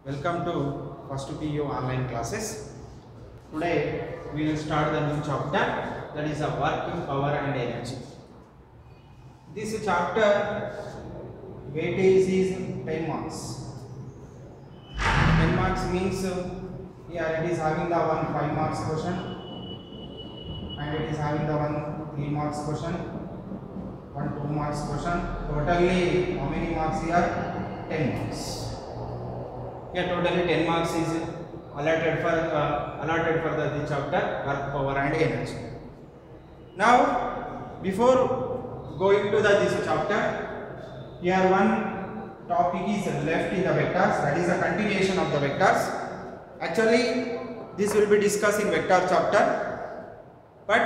Welcome to first PU online classes. Today we will start the new chapter, that is a working power and energy. This chapter weightage is 10 marks. 10 marks means here it is having the one 5 marks question and it is having the one 3 marks question, one 2 marks question. Totally how many marks here? 10 marks. Here totally 10 marks is allotted for the chapter work power and energy. Now before going to this chapter, here one topic is left in the vectors, that is a continuation of the vectors. Actually this will be discussed in vector chapter, but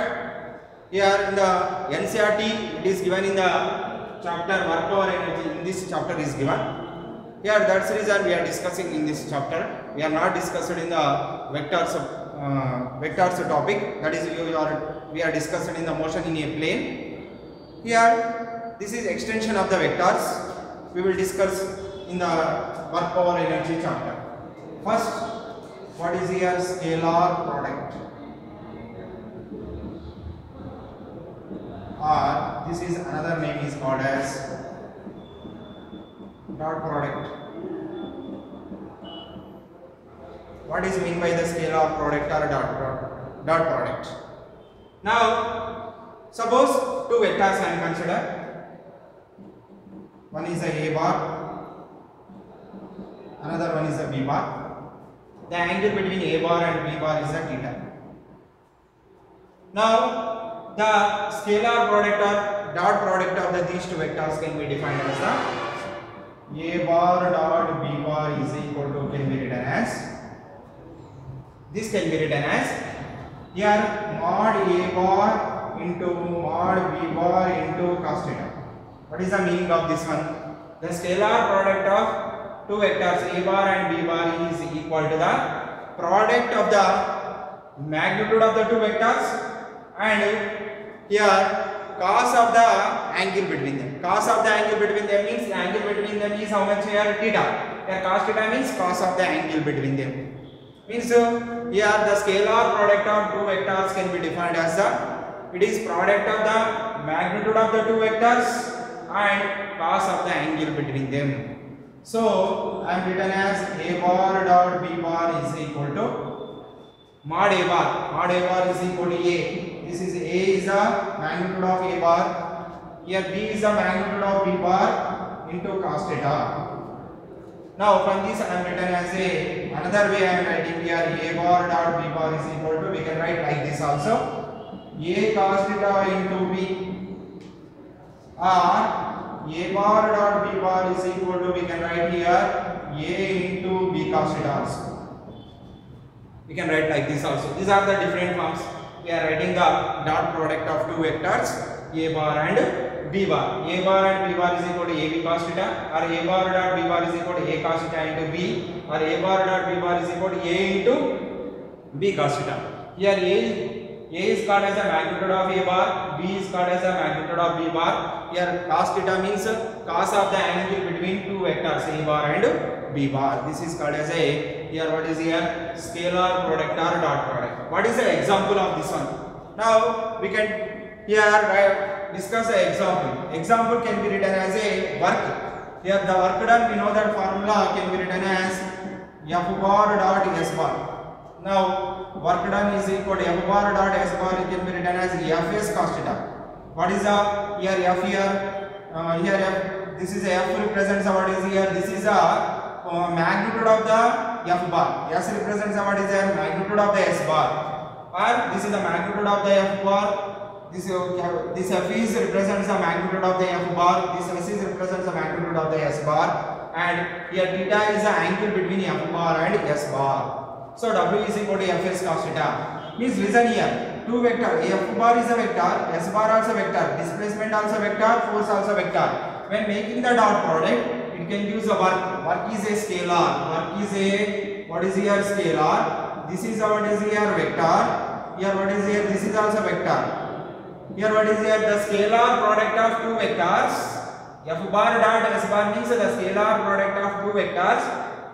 here in the NCERT it is given in the chapter work power energy. In this chapter is given. Here that's the reason we are discussing in this chapter. We are not discussing in the vectors topic, that is we are discussing in the motion in a plane. Here this is extension of the vectors. We will discuss in the work power energy chapter. First, what is here? Scalar product, or this is another name is called as dot product. What is meant by the scalar product or dot product? Now suppose two vectors I am consider. One is a bar, another one is a b bar. The angle between a bar and b bar is a theta. Now the scalar product or dot product of these two vectors can be defined as the a bar dot b bar is equal to, can be written as, this can be written as here mod a bar into mod b bar into cos theta. What is the meaning of this one? The scalar product of two vectors a bar and b bar is equal to the product of the magnitude of the two vectors and here cos of the angle between them. Cos of the angle between them means the angle between them is how much here? Theta. Here cos theta means cos of the angle between them. Means here the scalar product of two vectors can be defined as it is product of the magnitude of the two vectors and cos of the angle between them. So I am written as a bar dot b bar is equal to mod a bar. Mod a bar is equal to a. This is a is the magnitude of a bar. Here b is the magnitude of b bar into cos theta. Now from this I am written as another way I am writing here a bar dot b bar is equal to, we can write like this also, a cos theta into b, or a bar dot b bar is equal to, we can write here a into b cos theta also. We can write like this also. These are the different forms. We are writing the dot product of two vectors a bar and b bar. A bar and b bar is equal to ab cos theta, or a bar dot b bar is equal to a cos theta into b, or a bar dot b bar is equal to a into b cos theta. Here a is called as the magnitude of a bar, b is called as the magnitude of b bar. Here cos theta means cos of the angle between two vectors a bar and b bar. This is called as here what is here? Scalar product or dot product. What is the example of this one? Now we can here discuss an example. Example can be written as a work. Here the work done, we know that formula can be written as f bar dot s bar. Now work done is equal to f bar dot s bar, it can be written as fs cos theta. What is the here f here? Here f, this is f represents what is here? This is a magnitude of the f bar. S represents what is there? Magnitude of the s bar. Or this is the magnitude of the f bar. This f is represents the magnitude of the f bar. This s is represents the magnitude of the s bar. And here theta is the angle between f bar and s bar. So w is equal to fs cos theta. Means listen here. Two vector. F bar is a vector. S bar also vector. Displacement also vector. Force also vector. When making the dot product, it can use a work. Work is a scalar. Work is a, what is here? Scalar. This is what is here? Vector. Here what is here? This is also vector. Here what is here? The scalar product of two vectors. F bar dot S bar means the scalar product of two vectors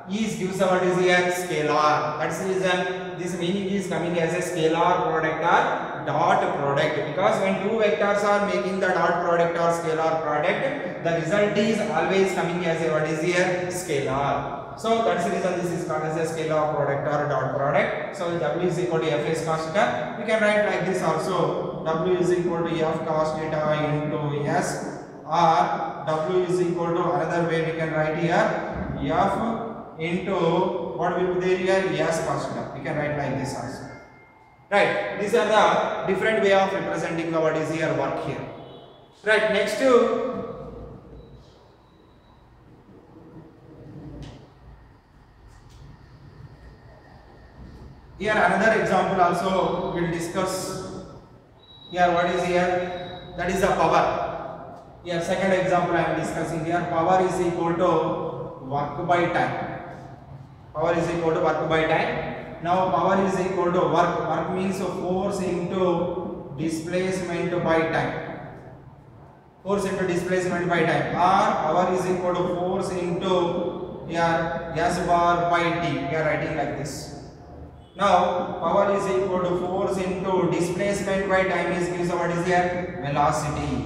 is gives what is here scalar. That's the reason this meaning is coming as a scalar product or dot product, because when two vectors are making the dot product or scalar product, the result is always coming as a what is here scalar. So that's the reason this is called as a scalar product or dot product. So W is equal to Fs cos theta. We can write like this also. W is equal to F cos theta into S, or W is equal to, another way we can write here, F into what will be there here, S cos theta. We can write like this also. Right. These are the different way of representing the what is here work here. Right. Next to here another example also we will discuss. Here what is here, that is the power. Here second example I am discussing here. Power is equal to work by time. Power is equal to work by time. Now power is equal to work. Work means force into displacement by time. Force into displacement by time. Or power is equal to force into here S bar by T. We are writing like this. Now power is equal to force into displacement by time is gives what is here velocity.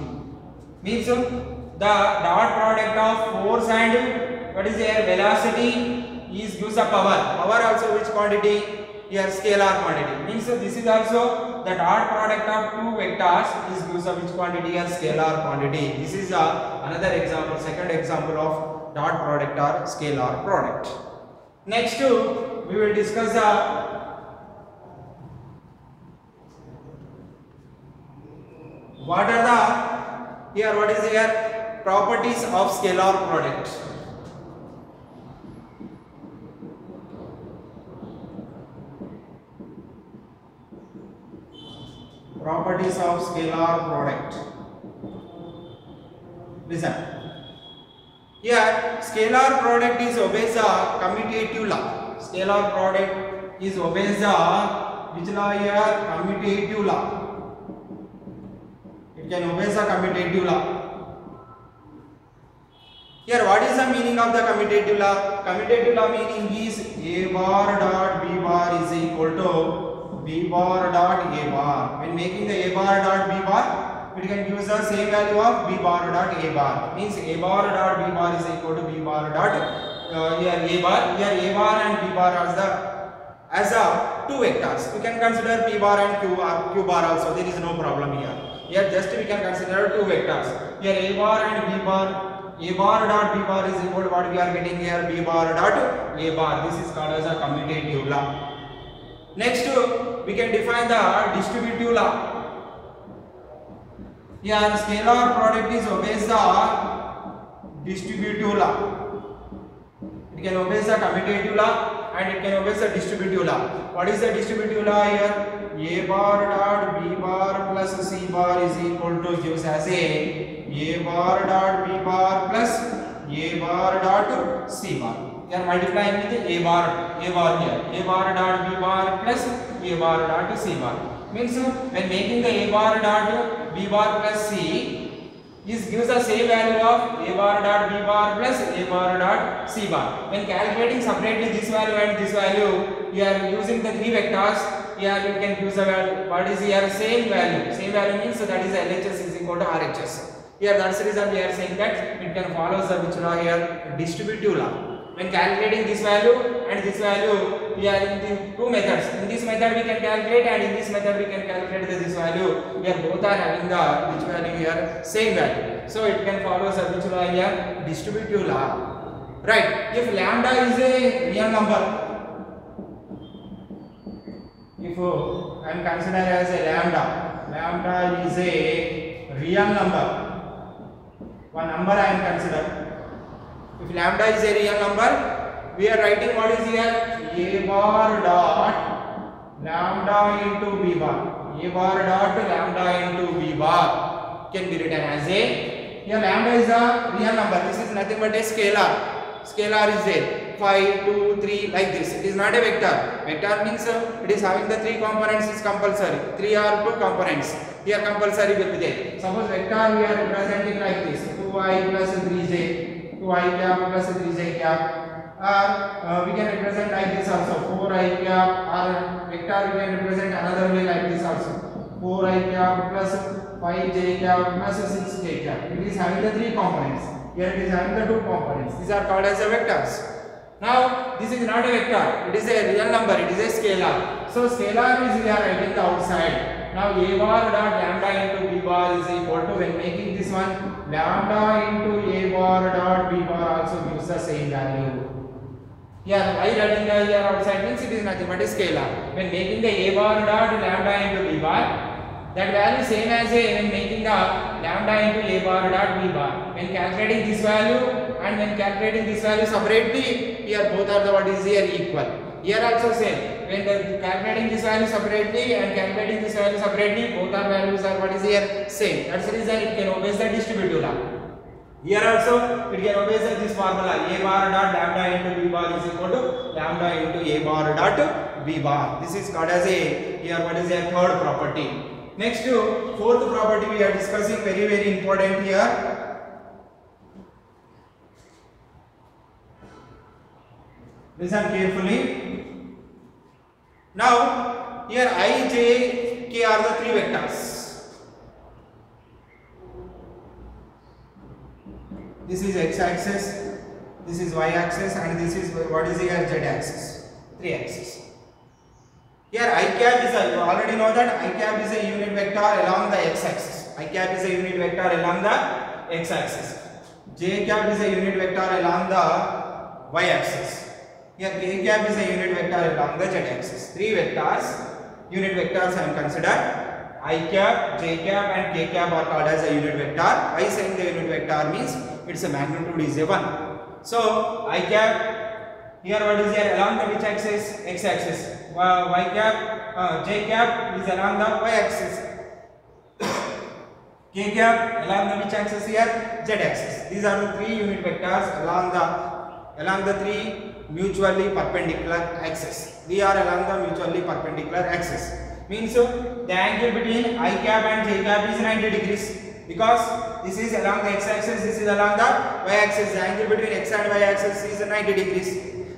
Means the dot product of force and what is here velocity is gives a power. Power also which quantity? Here scalar quantity. Means this is also the dot product of two vectors is gives a which quantity? Here scalar quantity. This is another example, second example of dot product or scalar product. Next we will discuss what are the here what is here properties of scalar product. Properties of scalar product. Listen. Here scalar product is obeys a commutative law. Scalar product is obeys a which law here? Commutative law. It can obey the commutative law. Here what is the meaning of the commutative law? Commutative law meaning is A bar dot B bar is equal to B bar dot A bar. When making the A bar dot B bar, it can use the same value of B bar dot A bar. Means A bar dot B bar is equal to B bar dot here A bar. Here A bar and B bar as two vectors. We can consider P bar and Q bar also. There is no problem here. Here just we can consider two vectors. Here A bar and B bar. A bar dot B bar is equal to what we are getting here, B bar dot A bar. This is called as a commutative law. Next we can define the distributive law. Here scalar product is obeys the distributive law. It can obey the commutative law and it can obey the distributive law. What is the distributive law here? A bar dot B bar plus C bar is equal to gives as A bar dot B bar plus A bar dot C bar. You are multiplying with A bar here. A bar dot B bar plus A bar dot C bar. Means when making the A bar dot B bar plus C is gives the same value of A bar dot B bar plus A bar dot C bar. When calculating separately this value and this value, you are using the three vectors. Here you can use the value. What is here? Same value. Same value means that is LHS is equal to RHS. Here that's the reason we are saying that it can follow the which law here? Distributive law. When calculating this value and this value, we are in the two methods. In this method we can calculate and in this method we can calculate this value. We are both are having the which value here? Same value. So it can follow the which law here? Distributive law. Right. If lambda is a real number, if I am considered as a lambda is a real number, one number I am considered. If lambda is a real number, we are writing what is here? A bar dot lambda into B bar. A bar dot lambda into B bar can be written as a. Here lambda is a real number. This is nothing but a scalar. Scalar is there. 5, 2, 3 like this. It is not a vector. Vector means it is having the three components is compulsory. 3 or 2 components. Here compulsory will be there. Suppose vector we are representing like this. 2i plus 3j. 2i cap plus 3j cap. or we can represent like this also, 4I cap, or vector we can represent another way like this also, 4I cap plus 5J cap plus 6J cap. It is having the 3 components. Here it is having the 2 components. These are called as the vectors. Now this is not a vector, it is a real number, it is a scalar. So scalar is we are writing the outside. Now a bar dot lambda into b bar is equal to, when making this one, lambda into a bar dot b bar also gives the same value. Here I writing the here outside means it is nothing but a scalar. When making the a bar dot lambda into b bar, that value same as a when making the lambda into a bar dot b bar. When calculating this value and when calculating this value separately, here both are the what is here equal. Here also same. When calculating this value separately and calculating this value separately, both our values are what is here same. That's the reason it can obey the distributive law. Here also it can obey this formula, a bar dot lambda into b bar is equal to lambda into a bar dot b bar. This is called as a, here what is a third property. Next to fourth property we are discussing, very important here. Listen carefully. Now here I, j, k are the 3 vectors. This is x axis, this is y axis, and this is what is here z axis, 3 axis. Here I cap is a, you already know that I cap is a unit vector along the x axis. I cap is a unit vector along the x axis. J cap is a unit vector along the y axis. Here k cap is a unit vector along the z axis. 3 vectors, unit vectors I am considered. I cap, j cap and k cap are called as a unit vector. I saying the unit vector means its a magnitude is a 1. So I cap, here what is here along the which axis? X axis. Y cap, j cap is along the y axis. K cap along the which axis here? Z axis. These are the 3 unit vectors along the 3 mutually perpendicular axis. We are along the mutually perpendicular axis. Means the angle between I cap and j cap is 90 degrees. Because this is along the x axis, this is along the y axis. The angle between x and y axis is 90 degrees.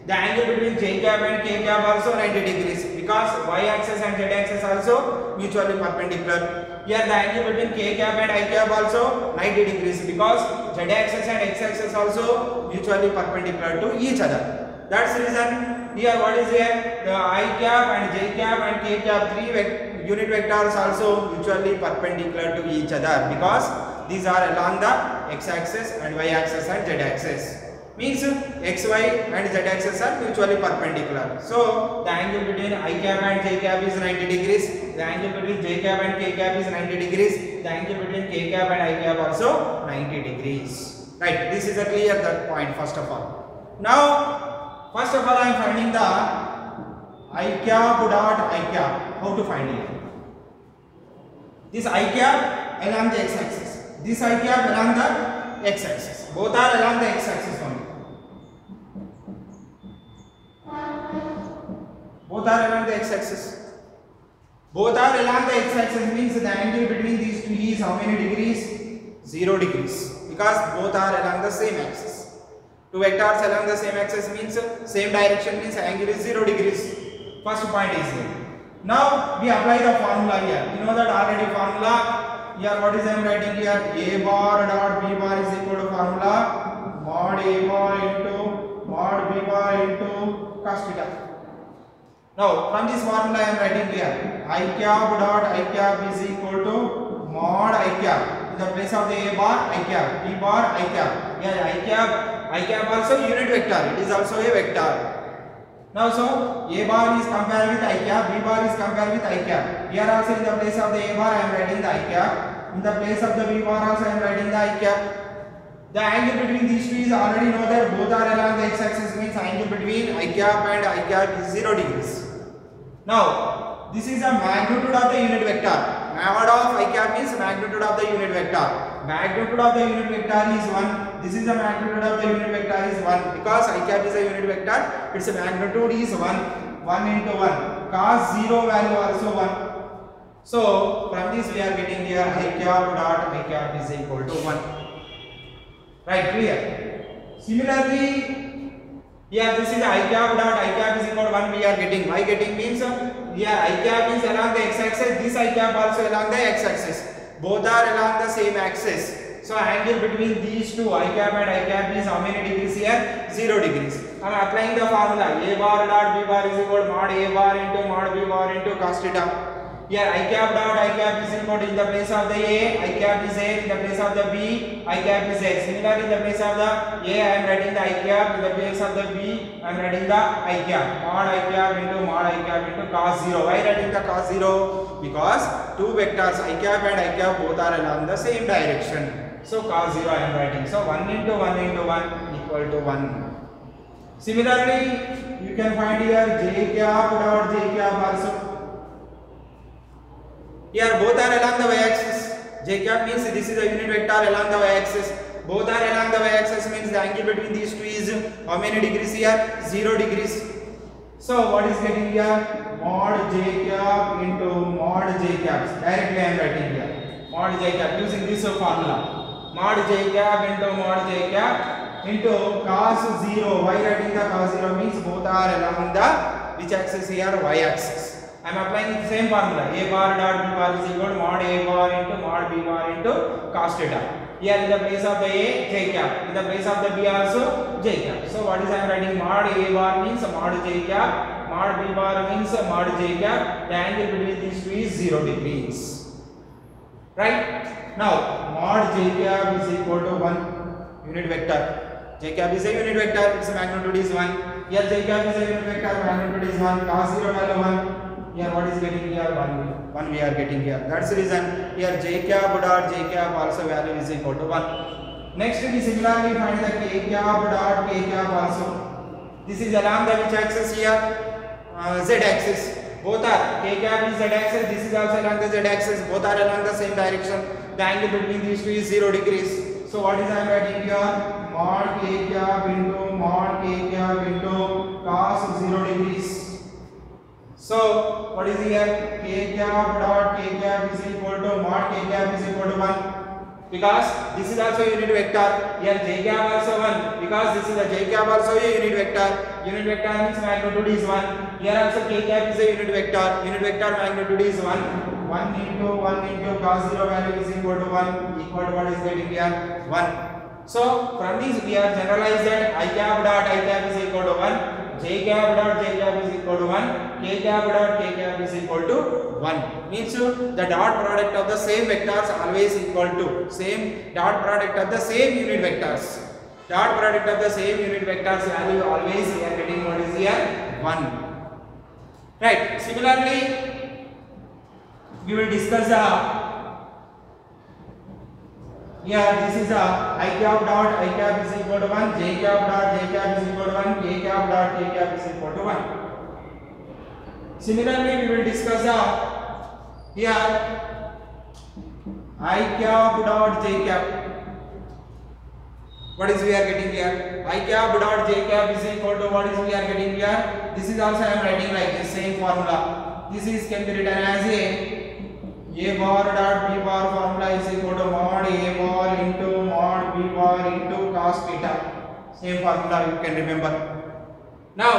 The angle between j cap and k cap also 90 degrees. Because y axis and z axis also mutually perpendicular. Here the angle between k cap and I cap also 90 degrees. Because z axis and x axis also mutually perpendicular to each other. That's the reason here what is here, the I cap and j cap and k cap 3 unit vectors also mutually perpendicular to each other, because these are along the x axis and y axis and z axis. Means x, y and z axis are mutually perpendicular. So the angle between I cap and j cap is 90 degrees. The angle between j cap and k cap is 90 degrees. The angle between k cap and I cap also 90 degrees. Right, this is a clear that point first of all. Now first of all, I am finding the I cap dot I cap. How to find it? This I cap along the x axis. This I cap along the x axis. Both are along the x axis only. Both are along the x axis. Both are along the x axis means the angle between these two is how many degrees? 0 degrees. Because both are along the same axis. Two vectors along the same axis means same direction, means angle is 0 degrees. First point is here. Now we apply the formula here. You know that already formula. Here what is I am writing here? A bar dot b bar is equal to formula mod a bar into mod b bar into cos theta. Now from this formula I am writing here. I cap dot I cap is equal to mod I cap. In the place of the a bar I cap, b bar I cap. Here I cap also unit vector, it is also a vector. Now so a bar is compared with I cap, b bar is compared with I cap. Here also in the place of the a bar I am writing the I cap. In the place of the b bar also I am writing the I cap. The angle between these two is already know that both are along the x axis, means angle between I cap and I cap is 0 degrees. Now this is a magnitude of the unit vector. Mod of I cap means magnitude of the unit vector. Magnitude of the unit vector is 1. This is the magnitude of the unit vector is 1. Because I cap is a unit vector, its magnitude is 1. 1 into 1. Cos 0 value also 1. So from this we are getting here I cap dot I cap is equal to 1. Right, clear? Similarly, Yeah, this is I cap dot I cap is equal to 1 we are getting. Y getting means yeah, I cap is along the x axis, this I cap also along the x axis. Both are along the same axis. So angle between these two I cap and I cap is how many degrees here? 0 degrees. I am applying the formula A bar dot B bar is equal to mod A bar into mod B bar into cos theta. Here I cap dot I cap is equal to in the place of the A, I cap is A, in the place of the B, I cap is X. Similarly in the place of the A I am writing the I cap, in the place of the B I am writing the I cap. Mod I cap into cos 0. Why writing the cos 0? Because two vectors I cap and I cap both are along the same direction. So cos 0 I am writing. So 1 into 1 into 1 equal to 1. Similarly you can find here j cap dot j cap also. Here both are along the y-axis. J cap means this is a unit vector along the y-axis. Both are along the y-axis means the angle between these two is how many degrees here? 0 degrees. So what is getting here? Mod j cap into mod j caps. Directly I am writing here. Mod j cap using this formula. Mod j cap into mod j cap into cos 0. Why writing the cos 0 means both are along the which axis here? Y-axis. I am applying the same formula. A bar dot B bar is equal to mod A bar into mod B bar into cos theta. Here in the place of the A, j cap. In the place of the B also, j cap. So what is I am writing? Mod A bar means mod j cap. Mod B bar means mod j cap. The angle between these two is 0 degrees. Right? Now, mod j cap is equal to 1 unit vector. J cap is a unit vector. Its magnitude is 1. Here j cap is a unit vector. Magnitude is 1. Cos 0 value 1. Here what is getting here? 1 we are getting here. That's the reason here j cap dot j cap also value is equal to 1. Next we similarly find the k cap dot k cap also. This is along the which axis here? Z axis. Both are k cap is z axis. This is also along the z axis. Both are along the same direction. The angle between these two is 0 degrees. So what is I am writing here? Mod k cap into mod k cap into cos 0 degrees. So what is here? K cap dot k cap is equal to mod k cap is equal to 1 because this is also a unit vector. Here j cap also 1 because this is a j cap also a unit vector. Unit vector means magnitude is 1. Here also k cap is a unit vector. Unit vector magnitude is 1. 1 into cos 0 value is equal to 1 equal to what is getting here? 1. So from this we are generalized that I cap dot I cap is equal to 1. J cap dot j cap is equal to 1, k cap dot k cap is equal to 1. Means the dot product of the same vectors always equal to same dot product of the same unit vectors. Dot product of the same unit vectors value always we are getting what is here? 1. Right. Similarly, we will discuss here this is I cap dot I cap is equal to 1, j cap dot j cap is equal to 1, k cap dot k cap is equal to 1. Similarly, we will discuss here I cap dot j cap. What is we are getting here? I cap dot j cap is equal to what is we are getting here? This is also I am writing like the same formula. This is can be written as A bar dot B bar formula is equal to mod A bar into mod B bar into cos theta. Same formula you can remember. Now,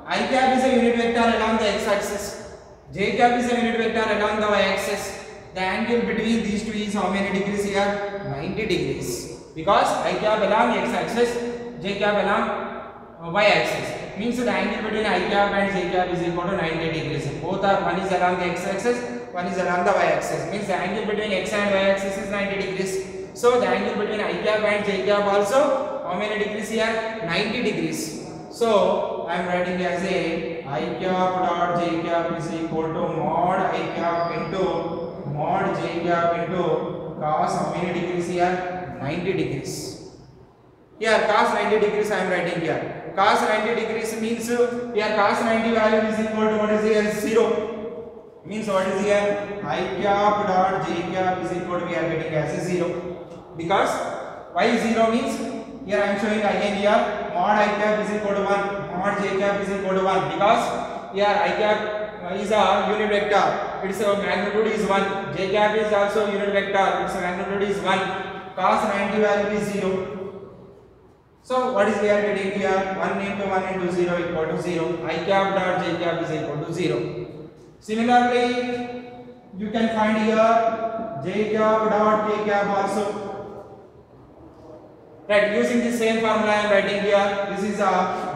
I cap is a unit vector along the x-axis. J cap is a unit vector along the y-axis. The angle between these two is how many degrees here? 90 degrees. Because I cap along x-axis, J cap along y-axis. Means the angle between I cap and j cap is equal to 90 degrees. Both are, one is along the x-axis, one is along the y-axis. Means the angle between x and y-axis is 90 degrees. So the angle between I cap and j cap also how many degrees here? 90 degrees. So I am writing as a I cap dot j cap is equal to mod I cap into mod j cap into cos how many degrees here? 90 degrees. Here cos 90 degrees I am writing here. Cos 90 degrees means here cos 90 value is equal to what is here? 0. Means what is here? I cap dot j cap is equal to we are getting as a 0. Because why 0 means here I am showing again here mod I cap is equal to 1, mod j cap is equal to 1. Because here I cap is a unit vector. Its magnitude is 1. J cap is also unit vector. Its magnitude is 1. Cos 90 value is 0. So what is we are getting here? 1 into 1 into 0 equal to 0. I cap dot j cap is equal to 0. Similarly, you can find here j cap dot k cap also. Right, using the same formula I am writing here. This is a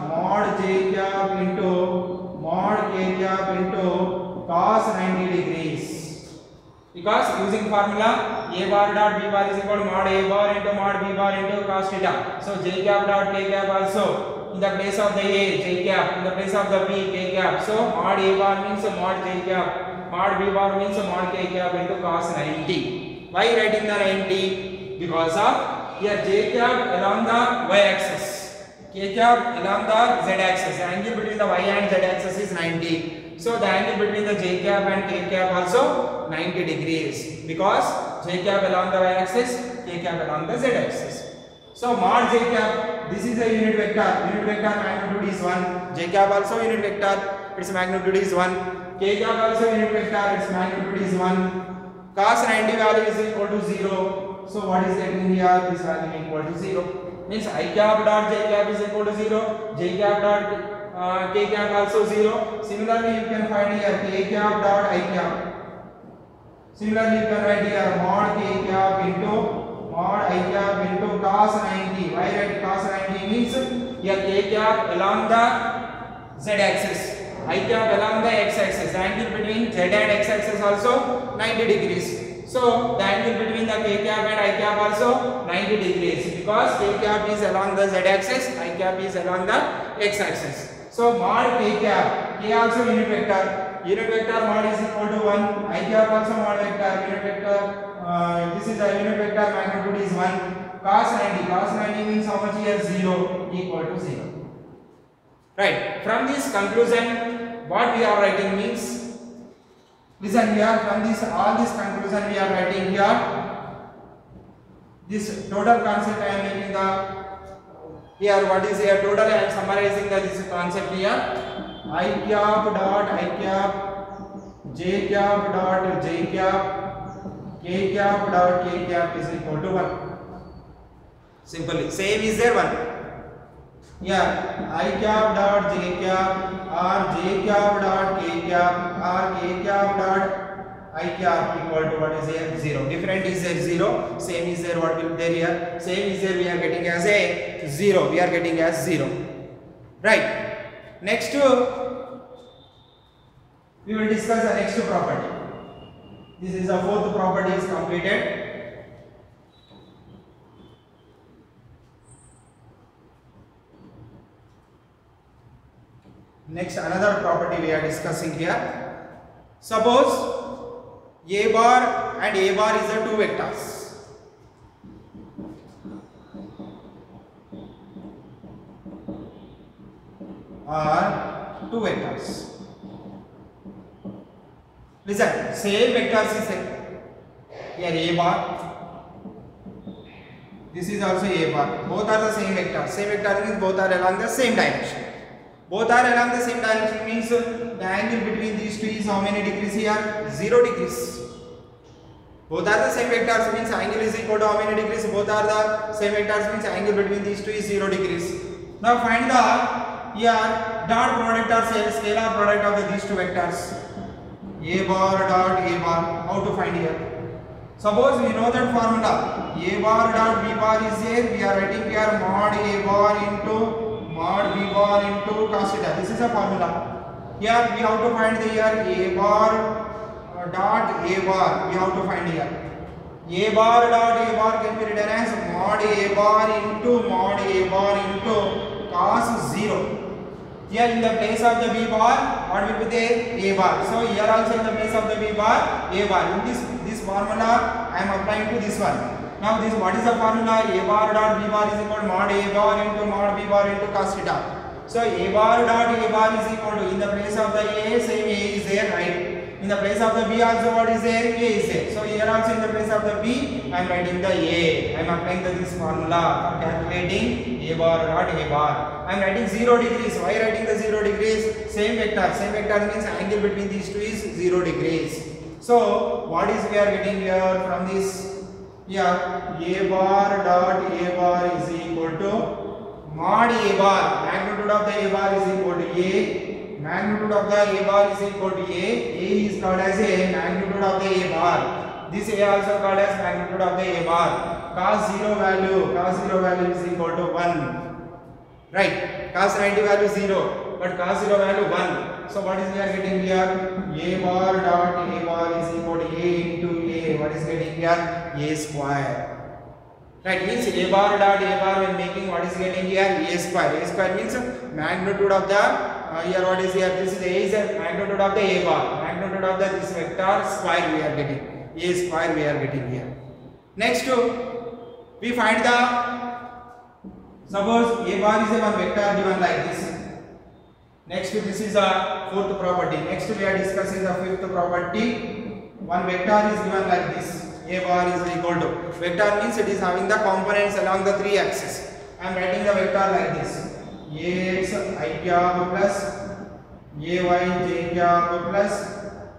mod j cap into mod k cap into cos 90 degrees. Because using formula a bar dot b bar is equal to mod a bar into mod b bar into cos theta. So j cap dot k cap also in the place of the a j cap, in the place of the b k cap. So mod a bar means mod j cap, mod b bar means mod k cap into cos 90. Why writing the 90? Because of here j cap along the y axis, k cap along the z axis. The angle between the y and z axis is 90. So the angle between the j cap and k cap also 90 degrees, because j cap along the y axis, k cap along the z axis. So mod j cap, this is a unit vector. Unit vector magnitude is 1. J cap also unit vector, its magnitude is 1. K cap also unit vector, its magnitude is 1. Cos 90 value is equal to 0. So what is getting here? This value equal to 0. Means I cap dot j cap is equal to 0. J cap dot k cap also 0. Similarly, you can find here k cap dot I cap. Similarly, you can write here mod k cap into mod I cap into cos 90. Why write cos 90 means here k cap along the z axis, I cap along the x axis. The angle between z and x axis also 90 degrees. So the angle between the k cap and I cap also 90 degrees, because k cap is along the z axis, I cap is along the x axis. So mod k cap, k also unit vector. Unit vector mod is equal to 1. I cap also mod vector. Unit vector. This is a unit vector. Magnitude is 1. Cos 90. Cos 90 means how much here? 0 equal to 0. Right. From this conclusion, what we are writing means. Listen here. From this, all this conclusion we are writing here. This total concept I am making the. Here what is here total? I am summarizing this concept here. I cap dot I cap, j cap dot j cap, k cap dot k cap is equal to 1. Simply same is there 1. Here I cap dot j cap or j cap dot k cap or k cap dot I cap equal to what is here? 0. Different is there 0. Same is there what will be there here? Same is there we are getting as a 0. We are getting as 0. Right. Next we will discuss the next property. This is the fourth property is completed. Next another property we are discussing here. Suppose a bar and a bar is the two vectors. Are two vectors. Listen, same vectors is here a bar. This is also a bar. Both are the same vector. Same vector means both are along the same direction. Both are along the same direction means the angle between these two is how many degrees here? 0 degrees. Both are the same vectors means angle is equal to how many degrees? Both are the same vectors means angle between these two is 0 degrees. Now find the here dot product or scalar product of these two vectors. A bar dot A bar. How to find here? Suppose we know that formula. A bar dot B bar is there. We are writing here mod A bar into mod B bar into cos theta. This is a formula. Here we have to find the here A bar dot A bar. We have to find here. A bar dot A bar can be written as mod A bar into cos 0. Here in the place of the B bar, what will be there? A bar. So here also in the place of the B bar, A bar. In this formula, I am applying to this one. Now this what is the formula? A bar dot B bar is equal to mod A bar into mod B bar into cos theta. So A bar dot A bar is equal to, in the place of the A, same A is there, right? In the place of the B also what is there? A is there. So here also in the place of the B, I am writing the A. I am applying this formula for calculating A bar dot A bar. I am writing 0 degrees. Why writing the 0 degrees? Same vector. Same vector means angle between these two is 0 degrees. So what is we are getting here from this? Here A bar dot A bar is equal to mod a bar, magnitude of the a bar is equal to a, magnitude of the a bar is equal to a is called as a magnitude of the a bar, this a also called as magnitude of the a bar. Cos 0 value is equal to 1, right? Cos 90 value 0, but cos 0 value 1. So what is we are getting here? A bar dot a bar is equal to a into a, what is getting here? A square, right? Means a bar dot a bar when making, what is getting here? A square. A square means magnitude of the here, what is here? This is a is a magnitude of the a bar, magnitude of the this vector square we are getting, a square we are getting here. Next we find the, suppose a bar is a one vector given like this. Next this is a fourth property. Next we are discussing the fifth property. One vector is given like this, a bar is equal to, vector means it is having the components along the three axes. I am writing the vector like this, ax I cap plus ay j cap plus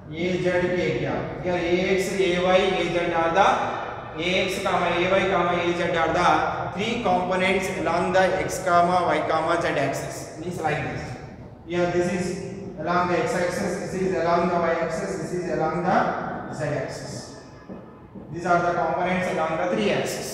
az k cap. Here ax, ay, az are the ax comma ay comma az are the three components along the x comma y comma z axis. Means like this. Here this is along the x axis, this is along the y axis, this is along the z axis. These are the components along the three axes.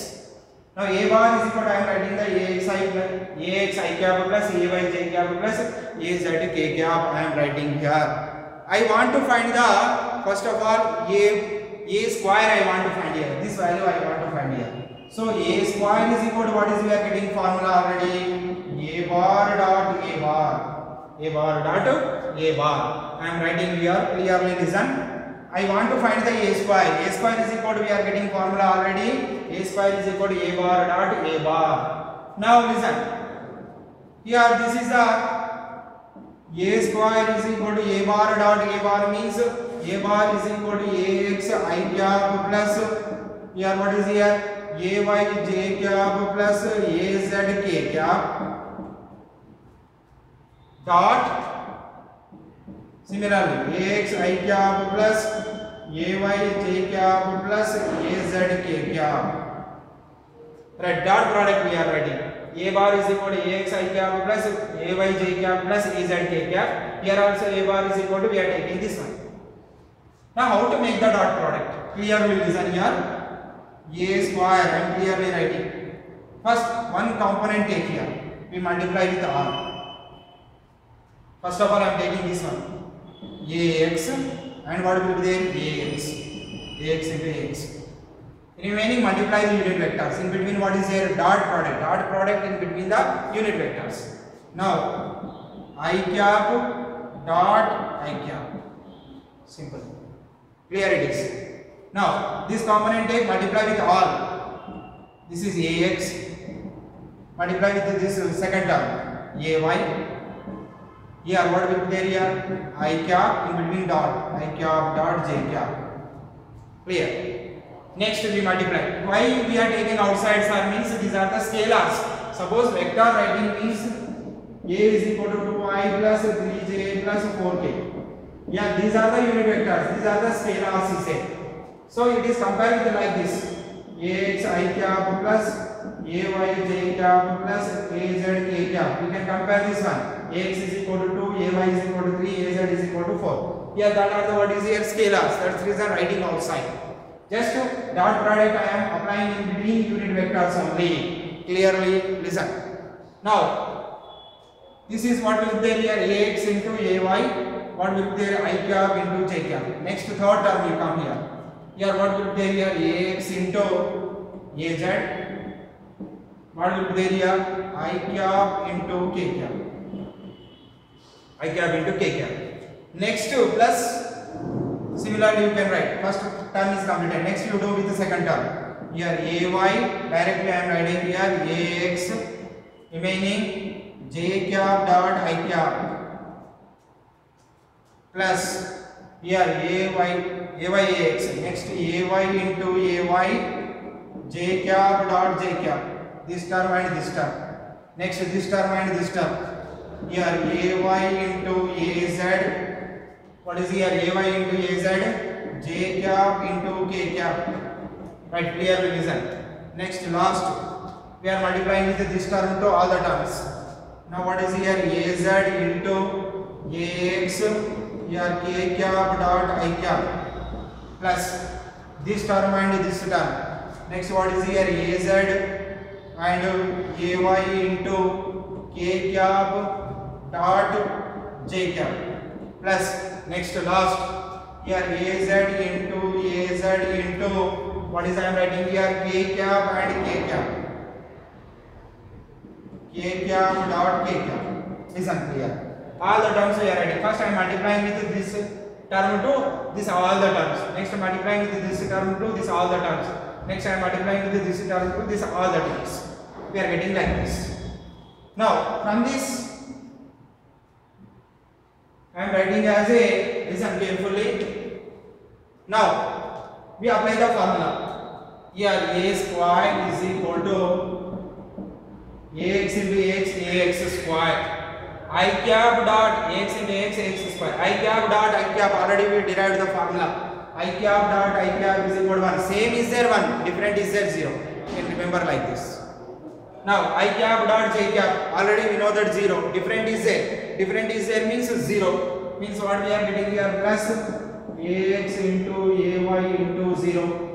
Now a bar is equal to, I am writing the ax I cap plus ay j cap plus az k cap. I am writing here. I want to find the, first of all, a square I want to find here. This value I want to find here. So a square is equal to, what is we are getting formula already? A bar dot a bar. A bar dot a bar. I am writing here. Clearly listen. I want to find the a square. A square is equal to, we are getting formula already. A square is equal to a bar dot a bar. Now listen. Here this is the a square is equal to a bar dot a bar means a bar is equal to ax I cap plus, here what is here? Ay j cap plus az k cap dot, similarly ax I cap plus ay j cap plus az k cap, right? Dot product we are writing. A bar is equal to ax I cap plus ay j cap plus az k cap. Here also a bar is equal to, we are taking this one. Now how to make the dot product? Clearly listen here. A square I am clearly writing. First one component take here. We multiply with r. First of all I am taking this one. Ax and what will be there? Ax. Ax into ax. Remaining multiply the unit vectors. In between what is there? Dot product. Dot product in between the unit vectors. Now I cap dot I cap. Simple. Clear it is. Now this component take, multiply with all. This is ax. Multiply with this second term ay. Here what will be there here? I cap in between dot. I cap dot j cap. Clear. Next we multiply. Why we are taking outside sir means these are the scalars. Suppose vector writing means a is equal to 2i plus 3j plus 4k. Yeah, these are the unit vectors. These are the scalars he said. So it is compared with like this. Ax I cap plus ay j cap plus az k cap. We can compare this one. Ax is equal to 2, ay is equal to 3, az is equal to 4. Here that are the, what is here? Scalars. That's the reason writing outside. Just to dot product I am applying in between unit vectors only. Clearly listen. Now this is what will be there here? Ax into ay. What will be there? I cap into j cap. Next third term will come here. Here what will be there here? Ax into az. What will be there here? I cap into k cap. I cap into k cap. Next plus, similarly you can write. First term is completed. Next you do with the second term. Here ay directly I am writing here ax remaining j cap dot I cap plus here ay ax. Next ay into ay j cap dot j cap. This term and this term. Next this term and this term. Here ay into az. What is here? Ay into az. J cap into k cap. Right, clearly listen. Next last We are multiplying with this term to all the terms. Now what is here? Az into ax, here k cap dot I cap plus this term and this term. Next what is here? Az and ay into k cap dot j cap plus next last here az into what is I am writing here? K cap and k cap. K cap dot k cap is unclear. All the terms we are writing. First I am multiplying with this term to this all the terms. Next I am multiplying with this term to this all the terms. Next I am multiplying with this term to this all the terms. We are getting like this. Now from this I am writing as a, listen carefully. Now we apply the formula. Here a square is equal to ax into ax square. I cap dot ax into ax square. I cap dot I cap, already we derived the formula. I cap dot I cap is equal to 1. Same is there 1, different is there 0. You can remember like this. Now I cap dot j cap, already we know that 0. Different is there. Different is there means 0. Means what we are getting here? Plus ax into ay into 0.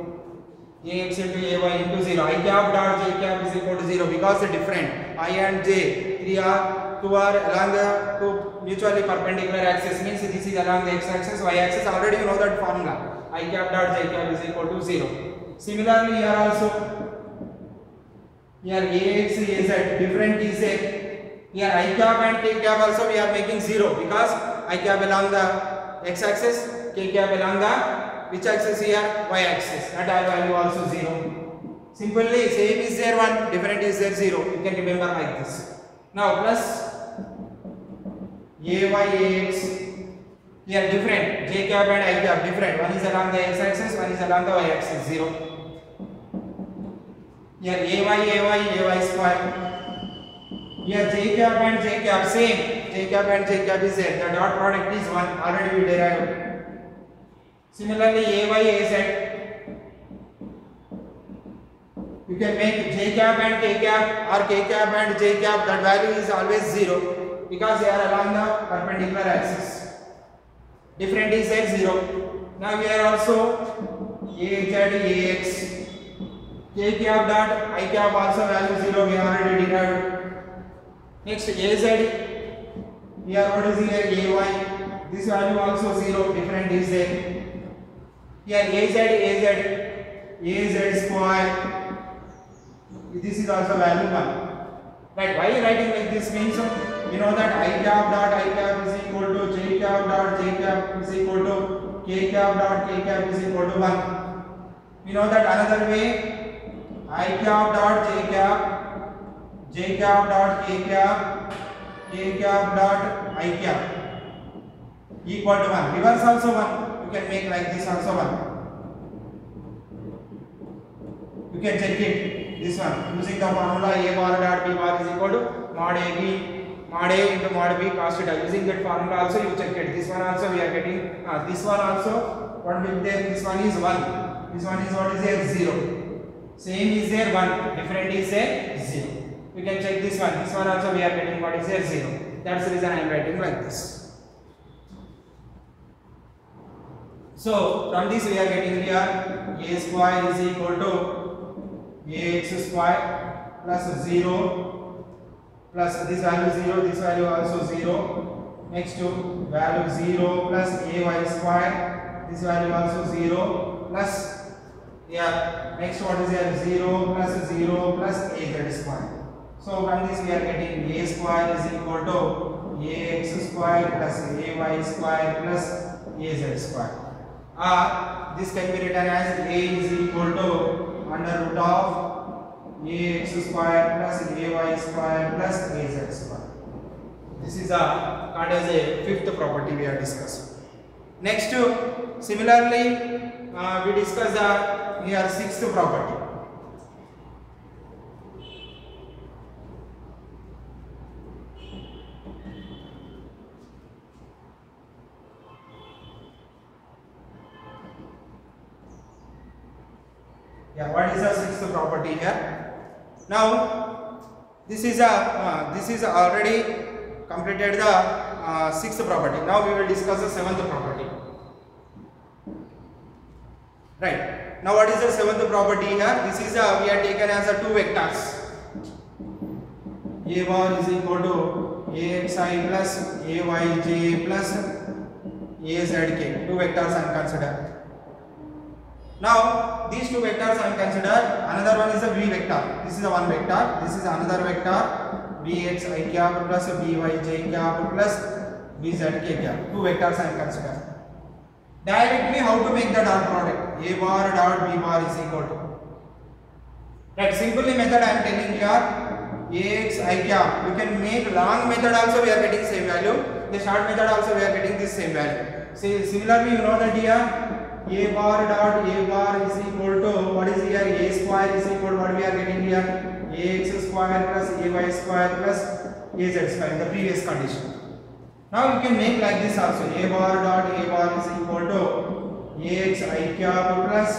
Ax into ay into 0. I cap dot j cap is equal to 0 because the different I and j, 2 are along the two mutually perpendicular axis, means this is along the x axis, y axis. Already you know that formula. I cap dot j cap is equal to 0. Similarly here also, here ax az, different is a, here I cap and k cap also we are making 0 because I cap along the x axis, k cap along the which axis here? Y axis. That value also 0. Simply same is there 1, different is there 0. You can remember like this. Now plus ay ax, here different, j cap and I cap different. One is along the x axis, one is along the y axis, 0. Here ay square. Here j cap and j cap same, j cap and j cap is there. The dot product is 1, already we derived. Similarly ay az, you can make j cap and k cap or k cap and j cap, that value is always 0 because they are along the perpendicular axis. Different is there 0. Now here also az ax, k cap dot I cap also value 0, we already derived. Next az, here what is here? Ay, this value also 0, different is there. Here az square, this is also value 1. Right, why writing like this means you know that I cap dot I cap is equal to j cap dot j cap is equal to k cap dot k cap is equal to 1. We know that another way, I cap dot j cap dot k cap dot I cap equal to 1. Reverse also 1. You can make like this also 1. You can check it, this one, using the formula a bar dot b bar is equal to mod a into mod b cos theta. Using that formula also you check it. This one also we are getting, this one also, what will be there? This one is 1. This one is what is there? 0. Same is there 1, different is there 0. You can check this one. This one also we are getting what is there? 0. That's the reason I am writing like this. So from this we are getting here a square is equal to ax square plus 0 plus this value 0, this value also 0. Next to value 0 plus ay square, this value also 0 plus, yeah, next what is here? 0 plus 0 plus az square. So from this we are getting a square is equal to ax square plus ay square plus az square. This can be written as a is equal to under root of ax square plus ay square plus az square. This is called as a fifth property we are discussing. Next, similarly, we discuss here sixth property. Yeah, what is the sixth property here? Now this is already completed the sixth property. Now we will discuss the seventh property. Right. Now what is the seventh property here? This is we are taken as two vectors. A bar is equal to axi plus ayj plus azk. Two vectors I am considered. Now these two vectors I am considered. Another one is a v vector. This is a one vector. This is another vector. Vxi cap plus vyj cap plus vzk cap. Two vectors I am considered. Directly how to make the dot product? A bar dot b bar is equal to. That simply method I am telling here. Axi cap. You can make long method also we are getting same value. The short method also we are getting this same value. See, similarly you know that here. A bar dot a bar is equal to what is here? A square is equal to what we are getting here? Ax square plus ay square plus az square in the previous condition. Now you can make like this also. A bar dot a bar is equal to axi cap plus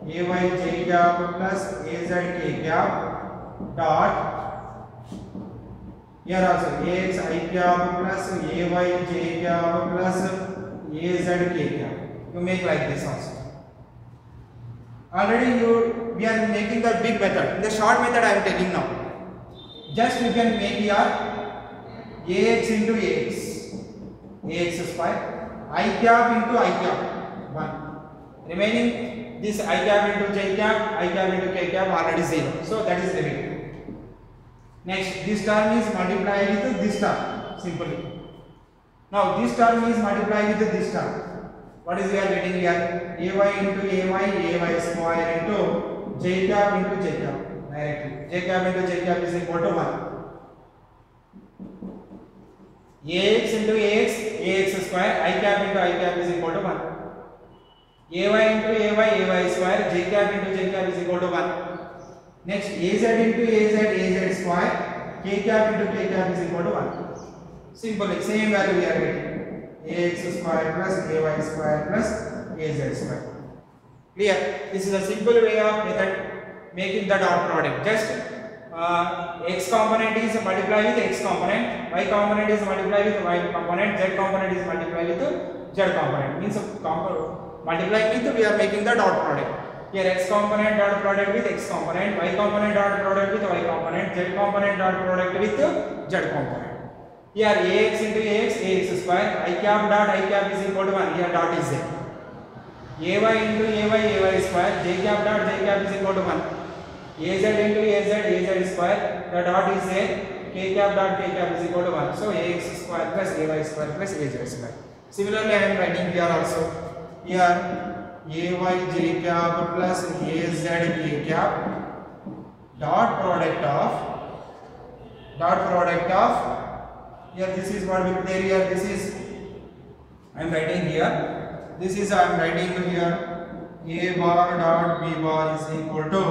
ayj cap plus azk cap dot here also axi cap plus ayj cap plus azk cap. You make like this also. Already we are making the big method. In the short method I am telling now. Just you can make here ax into ax square, I cap into I cap 1. Remaining this I cap into j cap, I cap into k cap already 0. So that is limit. Next this term is multiplied with this term simply. Now this term is multiplied with this term. What is we are getting here? Ay into ay square into j cap into j cap directly. J cap into j cap is equal to 1. Ax into ax square, I cap into I cap is equal to 1. Ay into ay square, j cap into j cap is equal to 1. Next az into az square, k cap into k cap is equal to 1. Simple, same value we are getting. Ax square plus ay square plus az square. Clear? This is a simple way of method making the dot product. Just x component is multiplied with x component, y component is multiplied with y component, z component is multiplied with z component. Means multiplying with we are making the dot product. Here x component dot product with x component, y component dot product with y component, z component dot product with z component. Here ax into ax square, I cap dot I cap is equal to 1. Here dot is there. Ay into ay square, j cap dot j cap is equal to 1. Az into az square, the dot is there. K cap dot k cap is equal to 1. So ax square plus ay square plus az square. Similarly, I am writing here also. Here ay j cap plus az k cap dot product of here this is what will be there here. This is I am writing here. This is I am writing here. A bar dot b bar is equal to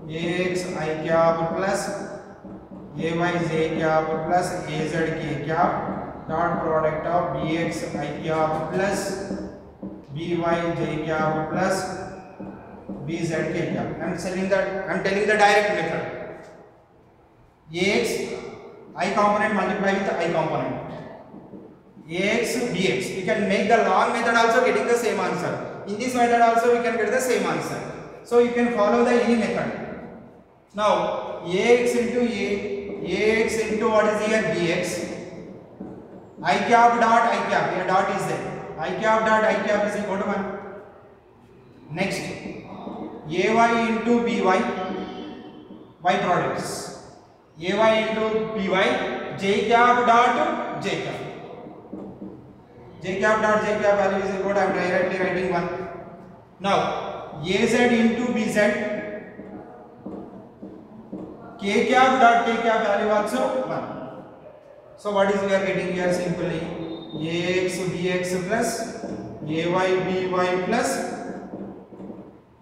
ax I cap plus ay j cap plus az k cap dot product of bx I cap plus by j cap plus bz k cap. I am telling the direct method. Ax I component multiply with I component. Ax bx. We can make the long method also getting the same answer. In this method also we can get the same answer. So you can follow the any method. Now ax into what is here bx. I cap dot I cap. Here dot is there. I cap dot I cap is equal to 1. Next ay into by y products. Ay into by j cap dot j cap. J cap dot j cap value is equal to I am directly writing 1. Now az into bz, k cap dot k cap value also 1. So what is we are getting here simply ax bx plus ay by plus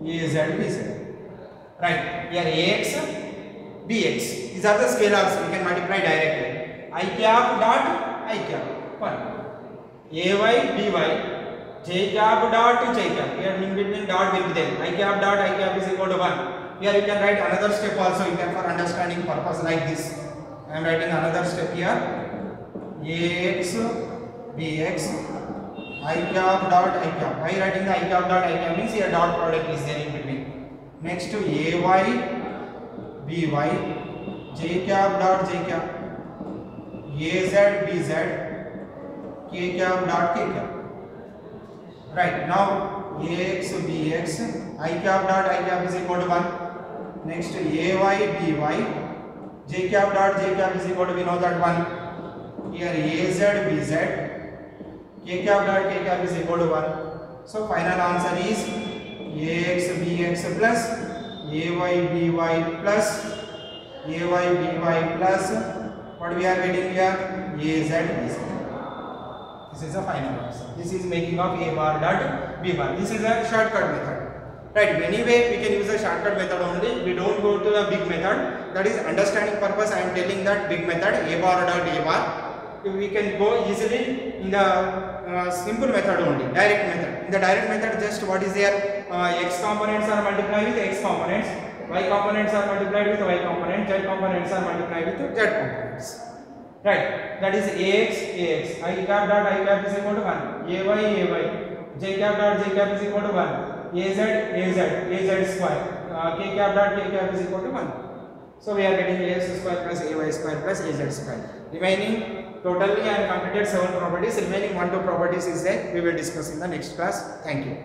az bz. Right, here ax bx. These are the scalars we can multiply directly. I cap dot I cap 1. Ay by j cap dot j cap. Here in between dot will be there. I cap dot I cap is equal to 1. Here you can write another step also, you can for understanding purpose like this. I am writing another step here. Ax bx I cap dot I cap. Why writing the I cap dot I cap means here dot product is there in between. Next to ay by j cap dot j cap, az bz k cap dot k cap. Right, now ax bx I cap dot I cap is equal to 1. Next to ay by j cap dot j cap is equal to, we know that 1. Here az bz k cap dot k cap is equal to 1. So final answer is ax bx plus ay by plus what we are getting here, az bz. This is the final answer. This is making of a bar dot b bar. This is a shortcut method. Right, anyway we can use a shortcut method only. We don't go to the big method. That is understanding purpose. I am telling that big method a bar dot a bar. We can go easily in the simple method only, direct method. In the direct method, just what is there? X components are multiplied with x components, y components are multiplied with y components, z components are multiplied with z components. Right, that is ax, I cap dot I cap is equal to 1, ay, j cap dot j cap is equal to 1, az square, k cap dot k cap is equal to 1. So we are getting ax square plus ay square plus az square. Remaining totally I have completed 7 properties. Remaining 1 2 properties is there. We will discuss in the next class. Thank you.